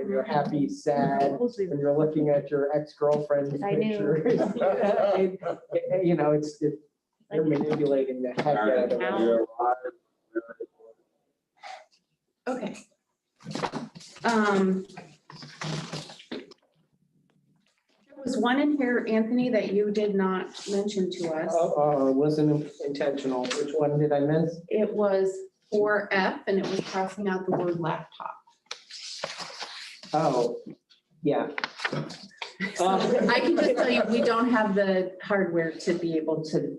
when you're happy, sad, when you're looking at your ex-girlfriend's I knew. pictures. You know, they're manipulating the heck out of it. Okay. There was one in here, Anthony, that you did not mention to us. Wasn't intentional. Which one did I miss? It was 4F and it was crossing out the word laptop. Oh, yeah. So I can just tell you, we don't have the hardware to be able to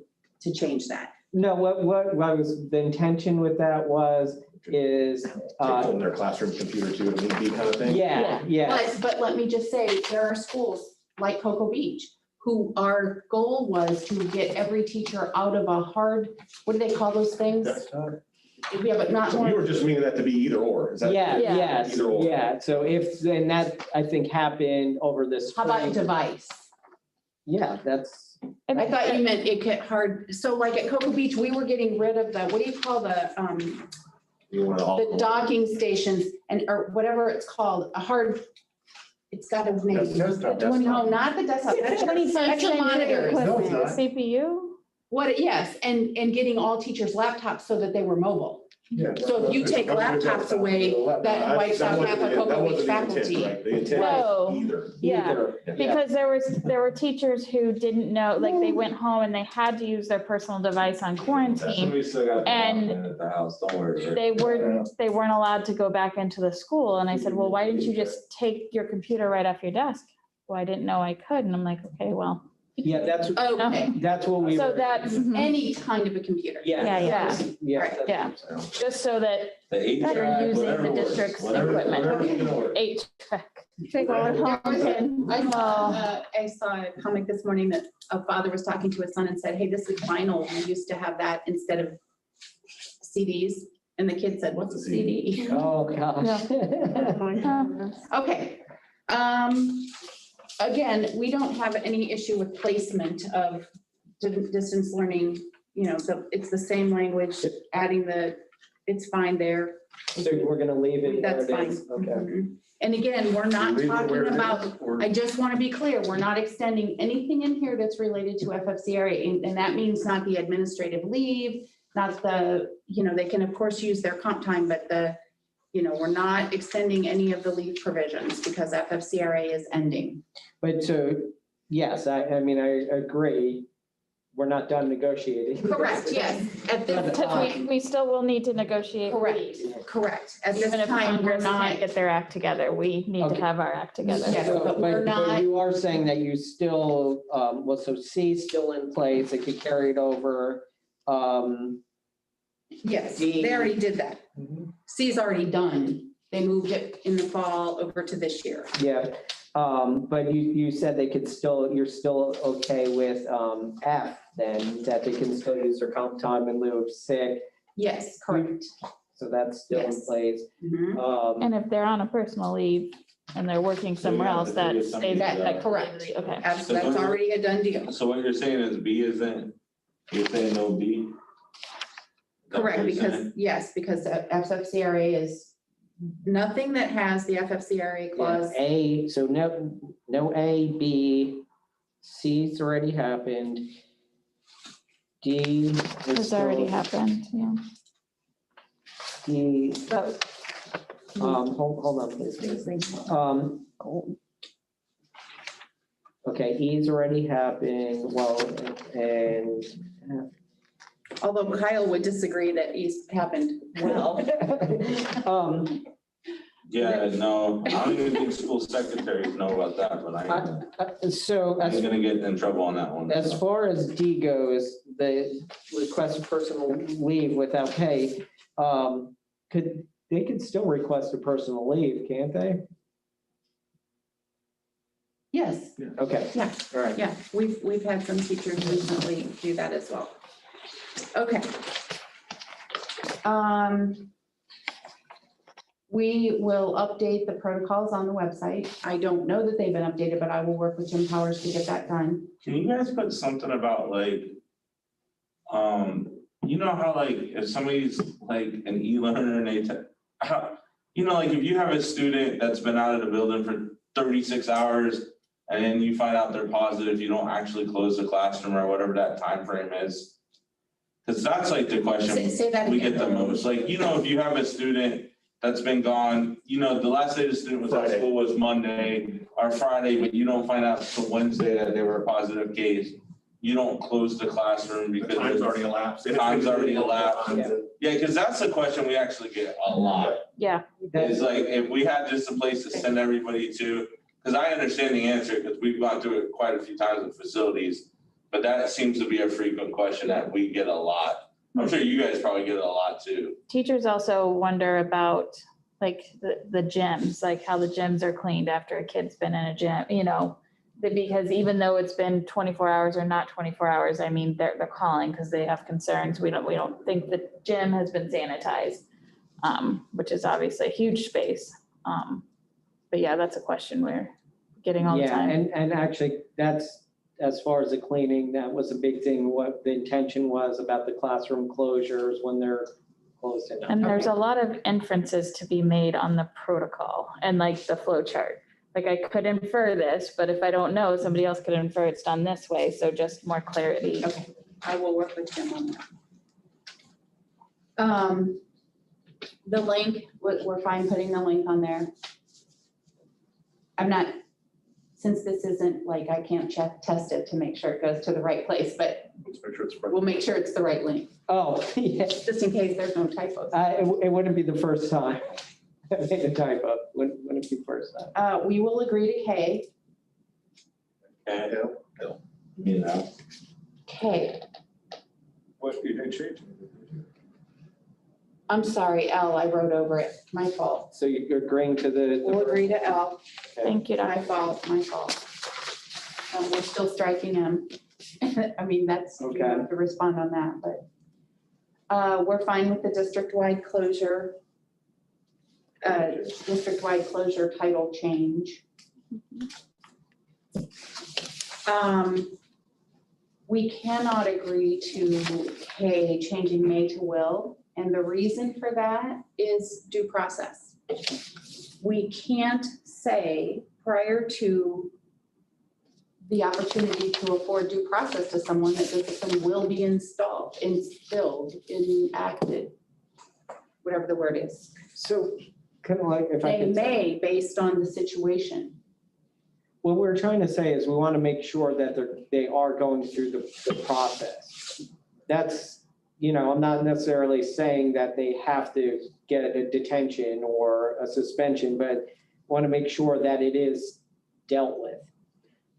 change that. No, what was, the intention with that is, Take home their classroom computer too, if need be kind of thing. yeah. But let me just say, there are schools like Cocoa Beach who our goal was to get every teacher out of a hard, what do they call those things? Yeah, but not So you more. were just meaning that to be either or, is that? Yes, Either or. yeah. So and that, I think, happened over this. How about device? Yeah, that's. I thought you meant it get hard. So like at Cocoa Beach, we were getting rid of the, what do you call the docking stations or whatever it's called, a hard, it's got a name. No, not the desktop. That's extra monitors. CPU? Yes, and getting all teachers' laptops so that they were mobile. Yeah. So if you take laptops away, that wipes out half of Cocoa Beach faculty. The intent Whoa. was either. Yeah, because there were teachers who didn't know, like they went home and they had to use their personal device on quarantine. And at the house, don't worry. they weren't allowed to go back into the school. And I said, well, why didn't you just take your computer right off your desk? Well, I didn't know I could. And I'm like, okay, well. Yeah, that's what we. So were- that's, Any kind of a computer. Yeah. just so that The they're HVAC, using whatever the works, district's whatever equipment. can work. HVAC. I saw a comic this morning that a father was talking to his son and said, hey, this is vinyl. We used to have that instead of CDs. And the kid said, what's a CD? Oh, gosh. Okay. Again, we don't have any issue with placement of distance learning. You know, it's the same language, adding it's fine there. So we're gonna leave it where That's it fine. is. Okay. Mhm. And again, we're not Leave it talking where it is, about, or- I just want to be clear, we're not extending anything in here that's related to FFCRA. And that means not the administrative leave, not the, they can of course use their comp time, but we're not extending any of the leave provisions because FFCRA is ending. But so, yes, I mean, I agree. We're not done negotiating. Correct, yes. At this Because time, we still will need to negotiate. correct. At this Even if time, we're Congress can't not, get their act together, we need to Okay. have our act together. Yes. So, but we're not- you are saying that you still, so C is still in place, it could carry it over. yes, they already did that. C is already done. They moved it in the fall over to this year. Yeah, but you said you're still okay with F then, that they can still use their comp time in lieu of sick, Yes, correct. so that's still in Yes. place. Mhm. And if they're on a personal leave and they're working somewhere else, that stays. That- correct. Okay. That's already a done deal. So what you're saying is B isn't, you're saying no B? Is that what Correct, you're because, saying? yes, because the FFCRA is, nothing that has the FFCRA clause. A, so no A, B, C's already happened. D. is It's already still- happened, yeah. D, So, hold on, please. Okay, E's already happened, well, and. Although Kyle would disagree that it's happened well. Yeah, no, I don't even think school secretaries know about that, but So I'm gonna get in trouble on that one. as far as D goes, the request of personal leave without pay, they could still request a personal leave, can't they? Yes, Okay, yeah, all right. yeah. We've had some teachers recently do that as well. Okay. We will update the protocols on the website. I don't know that they've been updated, but I will work with Jim Powers to get that done. Can you guys put something about like, you know how like if somebody's like an e-learner and you know, like if you have a student that's been out of the building for 36 hours and then you find out they're positive, you don't actually close the classroom or whatever that time frame is. Because that's like the question Say that we again. get the most. Like, you know, if you have a student that's been gone, you know, the last day the student was at Friday. school was Monday or Friday, but you don't find out till Wednesday that they were a positive case. You don't close the classroom The because. time's already elapsed. Time's already elapsed. Times and- Yeah, because that's the question we actually get a lot. Yeah, Is like, if we had just a place to send everybody to, because I understand the answer, because we've gone through it quite a few times in facilities. But that seems to be a frequent question that we get a lot. I'm sure you guys probably get it a lot too. teachers also wonder about like the gyms, like how the gyms are cleaned after a kid's been in a gym, you know. Because even though it's been 24 hours or not 24 hours, I mean, they're calling because they have concerns. We don't think the gym has been sanitized, which is obviously a huge space. But yeah, that's a question we're getting all the Yeah, time. and actually, that's, as far as the cleaning, that was a big thing, what the intention was about the classroom closures when they're closed in. And there's a lot of inferences to be made on the protocol and like the flow chart. Like I could infer this, but if I don't know, somebody else could infer it's done this way. So just more clarity. Okay, I will work with Jim on that. The link, we're fine putting the link on there. I'm not, since this isn't like, I can't test it to make sure it goes to the right place, but Let's make sure it's. we'll make sure it's the right link, Oh, yeah, just in case there's no typos. it wouldn't be the first time. I made a typo, wouldn't be the first time. We will agree to K. And, Yeah. you know, K. What you did change? I'm sorry, L, I wrote over it, my fault. So you're agreeing to the. We'll agree to L, Thank you, my Dr. fault, my fault. We're still striking M. I mean, that's, you Okay. have to respond on that, but we're fine with the district-wide closure. District-wide closure title change. We cannot agree to K, changing may to will, and the reason for that is due process. We can't say prior to the opportunity to afford due process to someone that discipline will be instilled, enacted, whatever the word is. So kind of like if I They could. may, based on the situation. What we're trying to say is we want to make sure that they are going through the process. That's, you know, I'm not necessarily saying that they have to get a detention or a suspension, but want to make sure that it is dealt with.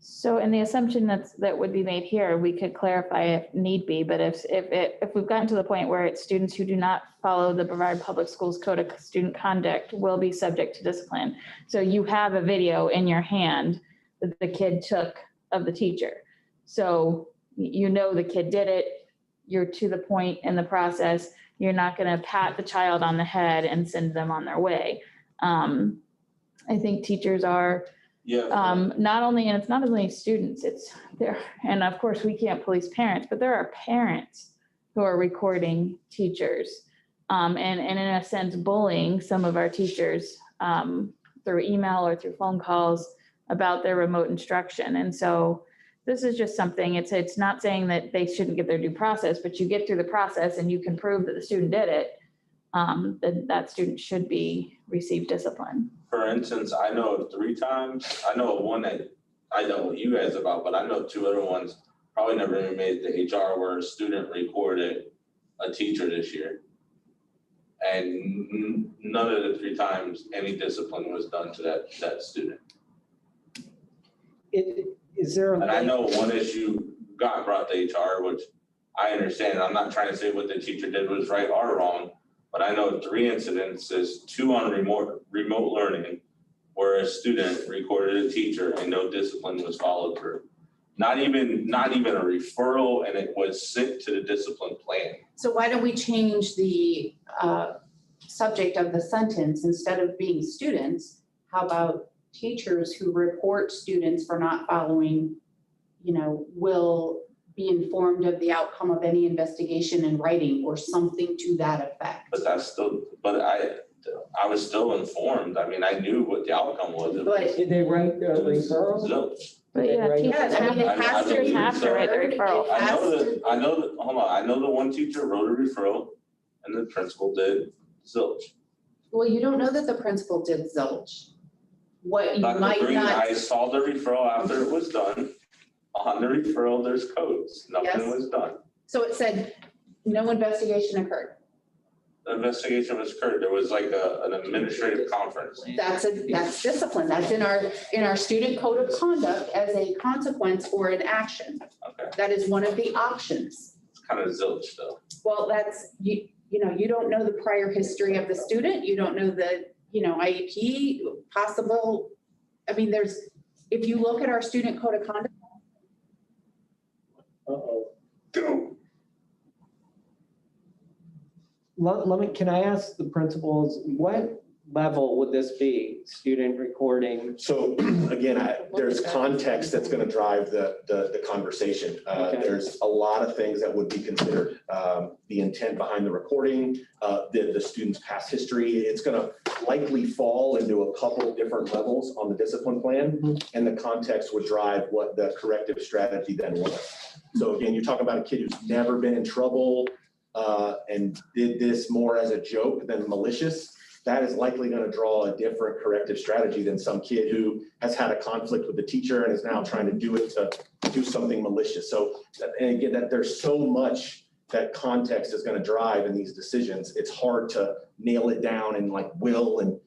So in the assumption that would be made here, we could clarify if need be, but if we've gotten to the point where it's students who do not follow the Brevard Public Schools Code of Student Conduct will be subject to discipline. So you have a video in your hand that the kid took of the teacher. So you know the kid did it, you're to the point in the process, you're not gonna pat the child on the head and send them on their way. I think teachers are not only, and it's not only students, it's there, and of course we can't police parents, but there are parents who are recording teachers and in a sense bullying some of our teachers through email or through phone calls about their remote instruction. And so this is just something, it's not saying that they shouldn't get their due process, but you get through the process and you can prove that the student did it, that student should receive discipline. for instance, I know of 3 times, I know of one that I know what you guys about, but I know 2 other ones probably never even made it to HR where a student recorded a teacher this year. And none of the 3 times any discipline was done to that student. Is there a? And I know one issue got brought to HR, which I understand. I'm not trying to say what the teacher did was right or wrong, but I know 3 incidences, 2 on remote learning, where a student recorded a teacher and no discipline was followed through. Not even a referral, and it was sent to the discipline plan. So why don't we change the subject of the sentence, instead of being students, how about teachers who report students for not following, will be informed of the outcome of any investigation in writing or something to that effect. But I was still informed. I mean, I knew what the outcome was. It But- was Did they write the referral? zilch. But yeah, Right. teachers Yes, I mean, it have, has to teachers be have to write the referred. referral. It has to- I know the one teacher wrote a referral and the principal did zilch. Well, you don't know that the principal did zilch. What you Dr. might Green, not, I saw the referral after it was done. On the referral, there's codes. Nothing Yes. was done. so it said, no investigation occurred. The investigation was occurred. There was like an administrative conference. That's discipline. That's in our student code of conduct as a consequence or an action. Okay, That is one of the options. it's kind of zilch though. Well, that's, you know, you don't know the prior history of the student. You don't know the, IEP possible. I mean, if you look at our student code of conduct, Uh-oh. Go. Let me, can I ask the principals, what level would this be, student recording? So again, there's context that's going to drive the conversation. Okay. There's a lot of things that would be considered. The intent behind the recording, the student's past history. It's going to likely fall into a couple different levels on the discipline plan, and the context would drive what the corrective strategy then was. So again, you're talking about a kid who's never been in trouble and did this more as a joke than malicious. That is likely going to draw a different corrective strategy than some kid who has had a conflict with the teacher and is now trying to do it to do something malicious. So, and again, that there's so much that context is going to drive in these decisions. It's hard to nail it down and like will and,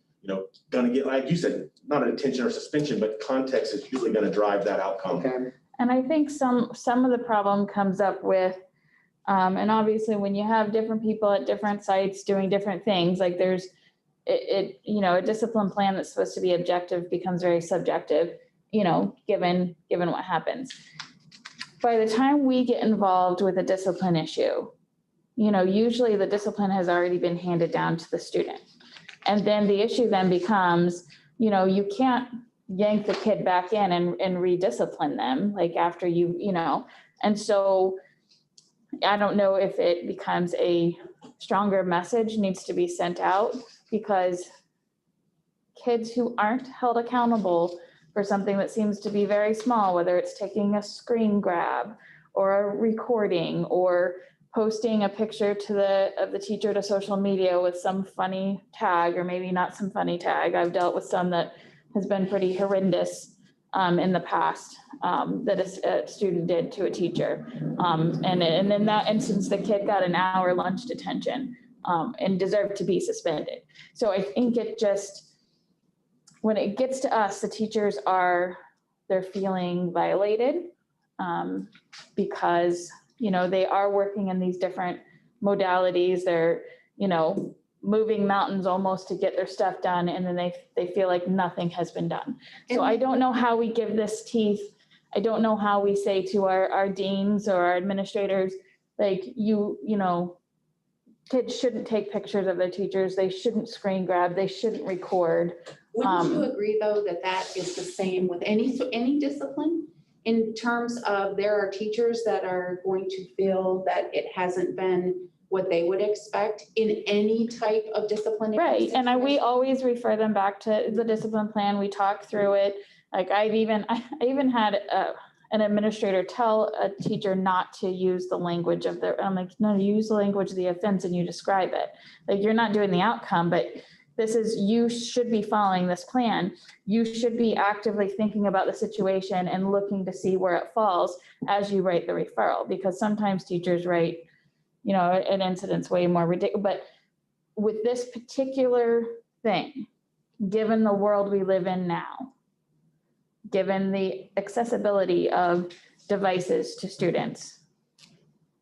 going to get, like you said, not a detention or suspension, but context is usually going to drive that outcome. Okay, And I think some of the problem comes up with, and obviously when you have different people at different sites doing different things, like there's, a discipline plan that's supposed to be objective becomes very subjective, given what happens. By the time we get involved with a discipline issue, usually the discipline has already been handed down to the student. And then the issue then becomes, you can't yank the kid back in and rediscipline them, like after and so I don't know if it becomes a stronger message needs to be sent out, because kids who aren't held accountable for something that seems to be very small, whether it's taking a screen grab or a recording or posting a picture of the teacher to social media with some funny tag, or maybe not some funny tag. I've dealt with some that has been pretty horrendous in the past that a student did to a teacher. And in that instance, the kid got an hour lunch detention and deserved to be suspended. So I think when it gets to us, the teachers they're feeling violated because, they are working in these different modalities. They're, moving mountains almost to get their stuff done. And then they feel like nothing has been done. So I don't know how we give this teeth. I don't know how we say to our deans or our administrators, like, kids shouldn't take pictures of their teachers. They shouldn't screen grab. They shouldn't record. wouldn't you agree though that is the same with any discipline? In terms of there are teachers that are going to feel that it hasn't been what they would expect in any type of discipline. Right, and we always refer them back to the discipline plan. We talk through it. Like I even had an administrator tell a teacher not to use the language of I'm like, no, use the language of the offense and you describe it. Like you're not doing the outcome, but you should be following this plan. You should be actively thinking about the situation and looking to see where it falls as you write the referral, because sometimes teachers write, an incident's way more ridiculous. But with this particular thing, given the world we live in now, given the accessibility of devices to students,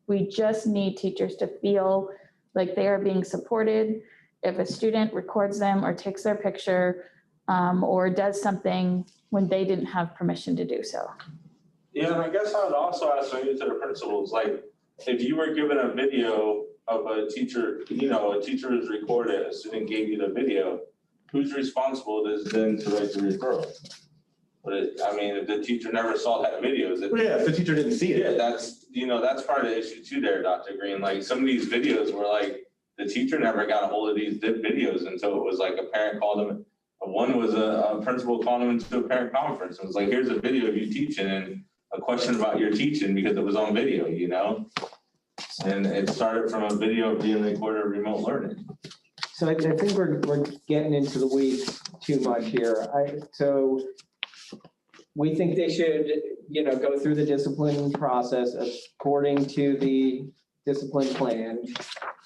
we just need teachers to feel like they are being supported. If a student records them or takes their picture or does something when they didn't have permission to do so. Yeah, and I guess I would also ask maybe to the principals, like, if you were given a video of a teacher, a teacher is recorded, a student gave you the video, who's responsible is then to write the referral? But if the teacher never saw that video, is it? Well, yeah, if the teacher didn't see it. Yeah, that's part of the issue too there, Dr. Green. Like some of these videos were like, the teacher never got a hold of these videos until it was like a parent called them. One was a principal calling them into a parent conference. It was like, here's a video of you teaching and a question about your teaching because it was on video, you know? And it started from a video being recorded remote learning. So I think we're getting into the weeds too much here. So we think they should, go through the discipline process according to the discipline plan.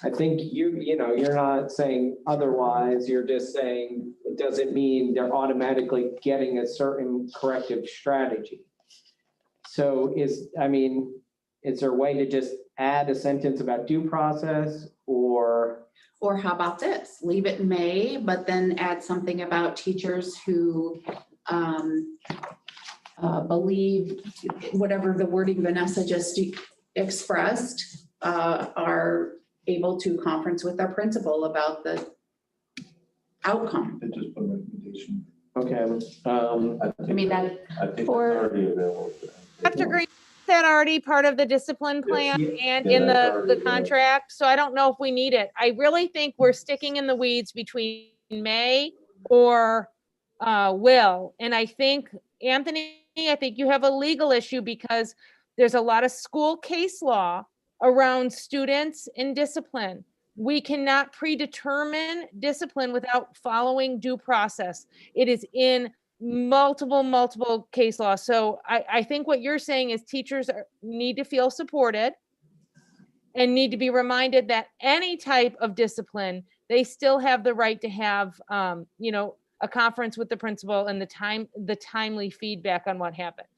I think you're not saying otherwise. You're just saying it doesn't mean they're automatically getting a certain corrective strategy. So is there a way to just add a sentence about due process or how about this? Leave it may, but then add something about teachers who believe whatever the wording Vanessa just expressed are able to conference with their principal about the outcome. They just put a recommendation. okay. I mean, that, I think it's Or- already available. Dr. Green, is that already part of the discipline plan and in that's the already there. contract? So I don't know if we need it. I really think we're sticking in the weeds between may or will. And I think, Anthony, I think you have a legal issue because there's a lot of school case law around students and discipline. We cannot predetermine discipline without following due process. It is in multiple case laws. So I think what you're saying is teachers need to feel supported and need to be reminded that any type of discipline, they still have the right to have, a conference with the principal and the timely feedback on what happened.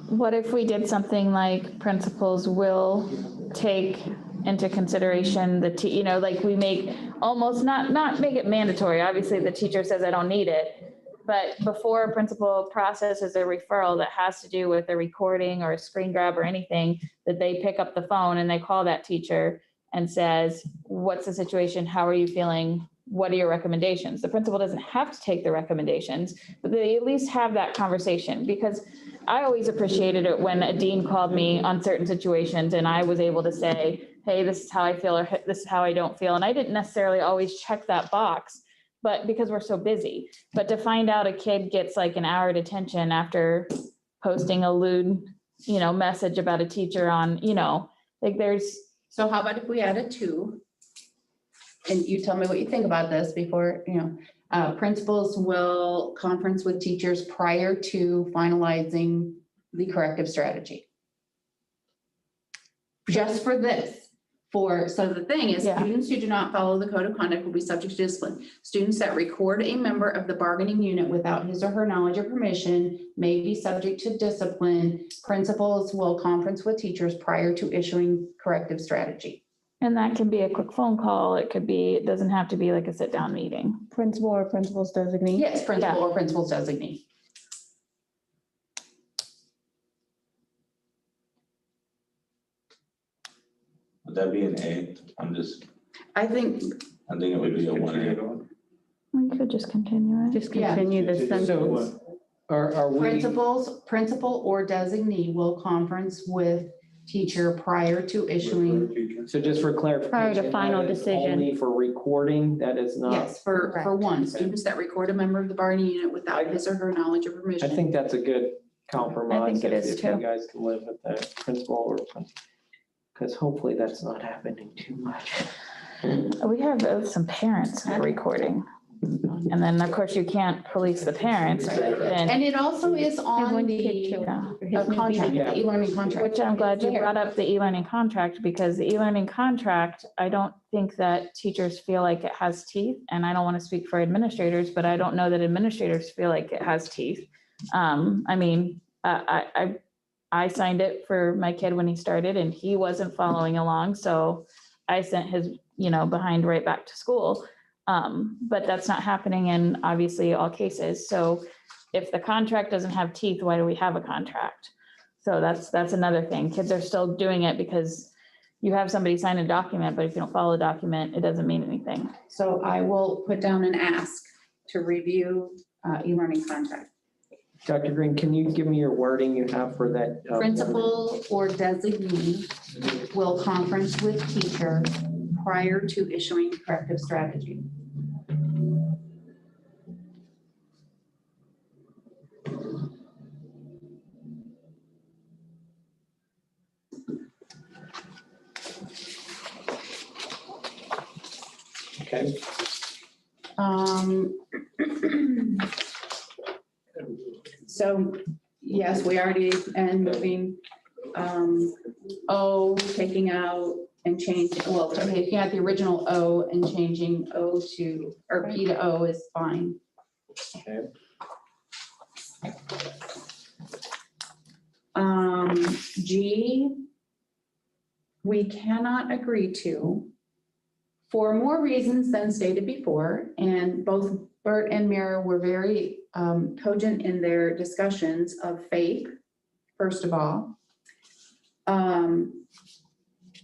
What if we did something like principals will take into consideration like we make almost not make it mandatory. Obviously, the teacher says I don't need it, but before a principal processes a referral that has to do with a recording or a screen grab or anything, that they pick up the phone and they call that teacher and says, what's the situation? How are you feeling? What are your recommendations? The principal doesn't have to take the recommendations, but they at least have that conversation, because I always appreciated it when a dean called me on certain situations and I was able to say, hey, this is how I feel, or this is how I don't feel. And I didn't necessarily always check that box, but because we're so busy. But to find out a kid gets like an hour detention after posting a lewd, message about a teacher on, there's. so how about if we add a 2? And you tell me what you think about this before, principals will conference with teachers prior to finalizing the corrective strategy. Just for this, so the thing is, Yeah. students who do not follow the code of conduct will be subject to discipline. Students that record a member of the bargaining unit without his or her knowledge or permission may be subject to discipline. Principals will conference with teachers prior to issuing corrective strategy. And that can be a quick phone call. It doesn't have to be like a sit down meeting. Principal or principal's designee? Yes, principal or principal's designee. Would that be an A? I think, I think it would be a 1A. We could just continue it. Just Yeah. continue the sentence. So are we? principal or designee will conference with teacher prior to issuing, So just for clarification. Prior to final that is decision. Only for recording, that is not. yes, for Correct. one, students that record a member of the bargaining unit without his or her knowledge or I permission. think that's a good compromise. I think it if- is if you too. guys can live with that principle or something. Because hopefully that's not happening too much. We have some parents that are recording. And then, of course, you can't police the parents, but then, And it also is And on one the kid too. yeah. His new contract, Yeah. the e-learning contract. Which I'm glad you There. brought up the e-learning contract, because the e-learning contract, I don't think that teachers feel like it has teeth. And I don't want to speak for administrators, but I don't know that administrators feel like it has teeth. I signed it for my kid when he started and he wasn't following along. So I sent his, behind right back to school. But that's not happening in obviously all cases. So if the contract doesn't have teeth, why do we have a contract? So that's another thing. Kids are still doing it because you have somebody sign a document, but if you don't follow the document, it doesn't mean anything. So I will put down an ask to review e-learning contract. Dr. Green, can you give me your wording you have for that? Principal or designee will conference with teacher prior to issuing corrective strategy. Okay. So, yes, we already, and moving, O, taking out and changing, well, taking out the original O and changing O to, or P to O is fine. Okay. G, we cannot agree to for more reasons than stated before, and both Bert and Mira were very cogent in their discussions of FAPE, first of all.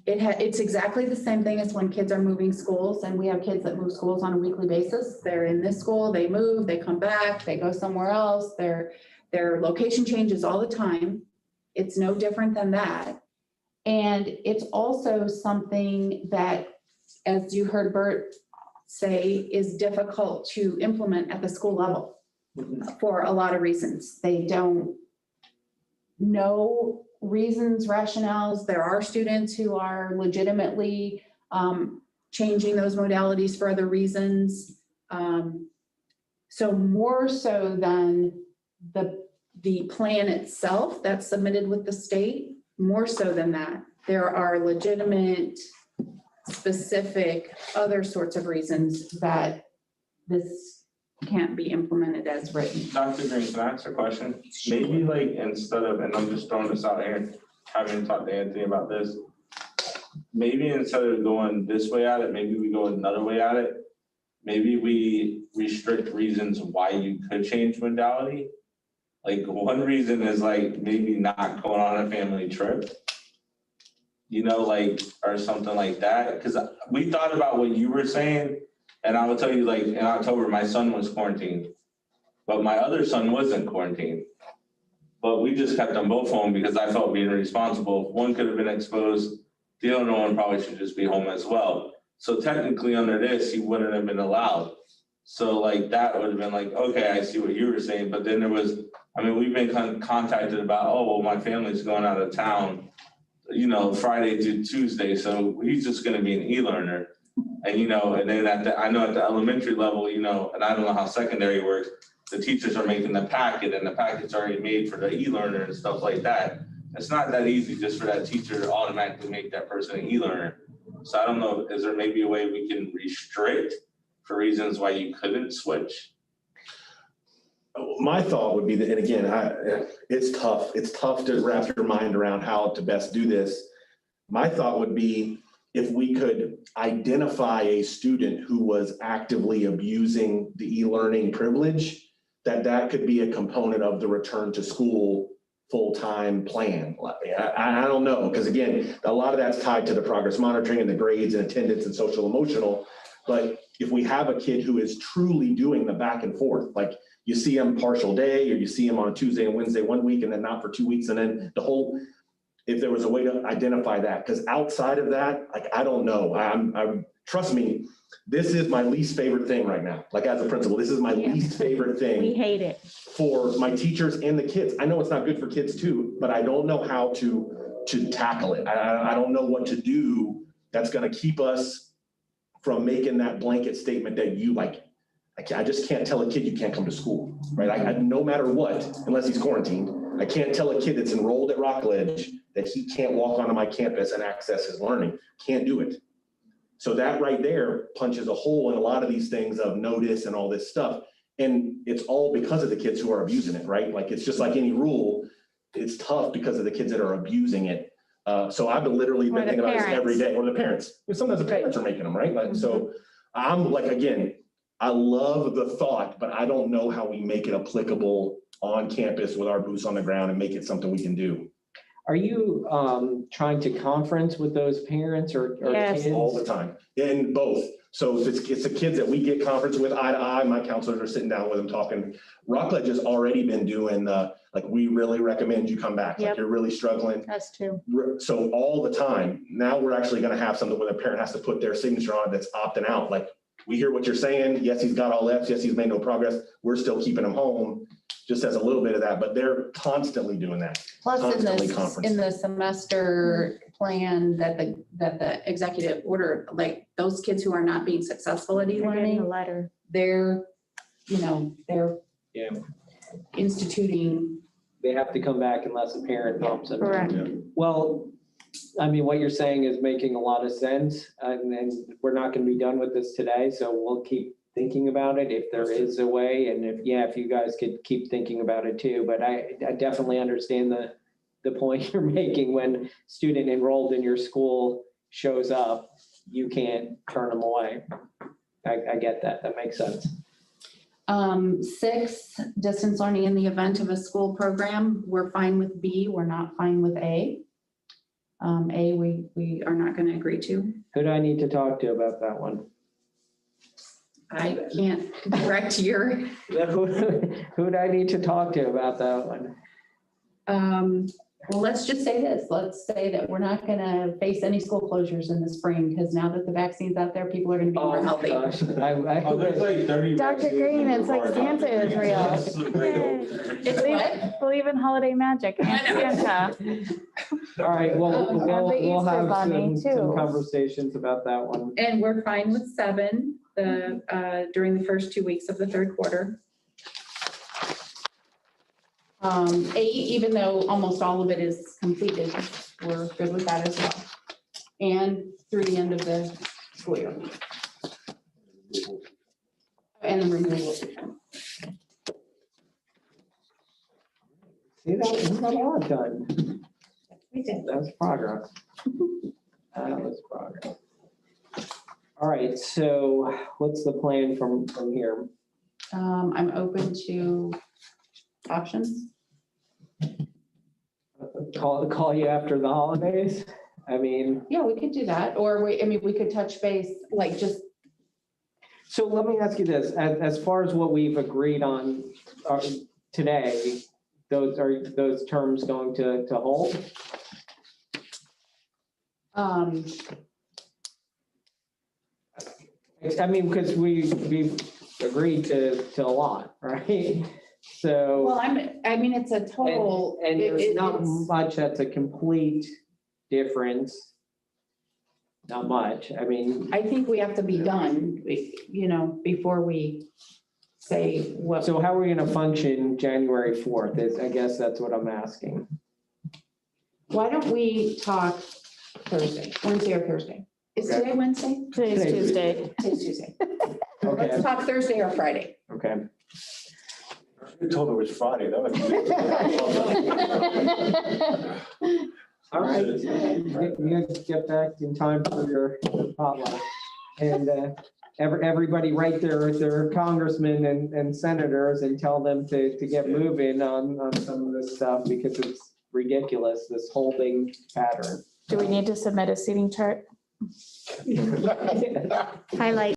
It's exactly the same thing as when kids are moving schools, and we have kids that move schools on a weekly basis. They're in this school, they move, they come back, they go somewhere else, their location changes all the time. It's no different than that. And it's also something that, as you heard Bert say, is difficult to implement at the school level for a lot of reasons. They don't know reasons, rationales. There are students who are legitimately changing those modalities for other reasons. So more so than the plan itself that's submitted with the state, more so than that, there are legitimate, specific other sorts of reasons that this can't be implemented as written. Dr. Green, can I ask a question? Maybe like instead of, and I'm just throwing this out here, having talked to Anthony about this, maybe instead of going this way at it, maybe we go another way at it. Maybe we restrict reasons why you could change modality. Like one reason is like maybe not going on a family trip, you know, like, or something like that. Cause we thought about what you were saying, and I will tell you, like in October, my son was quarantined, but my other son wasn't quarantined. But we just kept them both home because I felt being responsible. If one could have been exposed, the other one probably should just be home as well. So technically under this, he wouldn't have been allowed. So like that would have been like, okay, I see what you were saying. But then there was, I mean, we've been contacted about, oh, well, my family's going out of town, you know, Friday to Tuesday. So he's just going to be an e-learner. And, you know, and then I know at the elementary level, you know, and I don't know how secondary works, the teachers are making the packet and the packet's already made for the e-learner and stuff like that. It's not that easy just for that teacher to automatically make that person an e-learner. So I don't know, is there maybe a way we can restrict for reasons why you couldn't switch? My thought would be that, and again, it's tough. It's tough to wrap your mind around how to best do this. My thought would be if we could identify a student who was actively abusing the e-learning privilege, that could be a component of the return to school full-time plan. I don't know, because again, a lot of that's tied to the progress monitoring and the grades and attendance and social emotional. But if we have a kid who is truly doing the back and forth, like you see him partial day, or you see him on Tuesday and Wednesday one week and then not for 2 weeks, and then the whole, if there was a way to identify that, because outside of that, like, I don't know. I'm trust me, this is my least favorite thing right now. Like as a principal, this is my least favorite thing. We hate it. For my teachers and the kids. I know it's not good for kids too, but I don't know how to tackle it. I don't know what to do that's going to keep us from making that blanket statement that you like. I just can't tell a kid you can't come to school, right? No matter what, unless he's quarantined, I can't tell a kid that's enrolled at Rockledge that he can't walk onto my campus and access his learning. Can't do it. So that right there punches a hole in a lot of these things of notice and all this stuff. And it's all because of the kids who are abusing it, right? Like, it's just like any rule, it's tough because of the kids that are abusing it. So I've literally been thinking about this every day, or the parents. Sometimes the parents are making them, right? Like, so I'm like, again, I love the thought, but I don't know how we make it applicable on campus with our boots on the ground and make it something we can do. Are you trying to conference with those parents or Yes. kids? All the time, and both. So if it's the kids that we get conference with eye to eye, my counselors are sitting down with them talking. Rockledge has already been doing we really recommend you come back. Like Yep. you're really struggling. Us too. So all the time, now we're actually going to have something where the parent has to put their signature on it that's opting out. Like, we hear what you're saying. Yes, he's got all Fs. Yes, he's made no progress. We're still keeping him home. Just as a little bit of that, but they're constantly doing that. Plus Constantly in conference. the semester plan that the executive order, like those kids who are not being successful at They're getting a e-learning, letter. they're Yeah. instituting. They have to come back unless a parent helps them. Correct. Well, I mean, what you're saying is making a lot of sense, and we're not gonna be done with this today, so we'll keep thinking about it if there is a way, and if you guys could keep thinking about it too, but I definitely understand the point you're making. When student enrolled in your school shows up, you can't turn them away. I get that. That makes sense. 6, distance learning in the event of a school program. We're fine with B, we're not fine with A. A, we are not going to agree to. Who do I need to talk to about that one? I can't direct your, Who do I need to talk to about that one? well, let's just say this. Let's say that we're not going to face any school closures in the spring, because now that the vaccine's out there, people are going to be more healthy. Gosh, Oh, there's like 30. Dr. Green, it's like Santa is real. That's great. It's what? Believe in holiday magic and Santa. All right, well, And the we'll Easter have Bunny, some too. conversations about that one. And we're fine with 7, during the first 2 weeks of the third quarter. 8, even though almost all of it is completed, we're good with that as well. And through the end of the school year. And the removal. See, we got a lot done. We did. That was progress. That was progress. All right, so what's the plan from here? I'm open to options. Call you after the holidays? I mean, Yeah, we could do that. Or we could touch base, like just, so let me ask you this, as far as what we've agreed on today, those terms going to hold? I mean, because we've agreed to a lot, right? So. well, it's a total. And there's not it's- much that's a complete difference. Not much, I mean, I think we have to be done, before we say what. so how are we gonna function January 4th is, I guess that's what I'm asking. Why don't we talk Wednesday or Thursday? Is Okay. today Wednesday? Today's Tuesday. Today's Tuesday. Okay, Let's talk Thursday or Friday. okay. You told it was Friday, that would. All right, you guys get back in time for your potluck. And everybody write their congressmen and senators and tell them to get moving on some of this stuff, because it's ridiculous, this holding pattern. Do we need to submit a seating chart? Highlight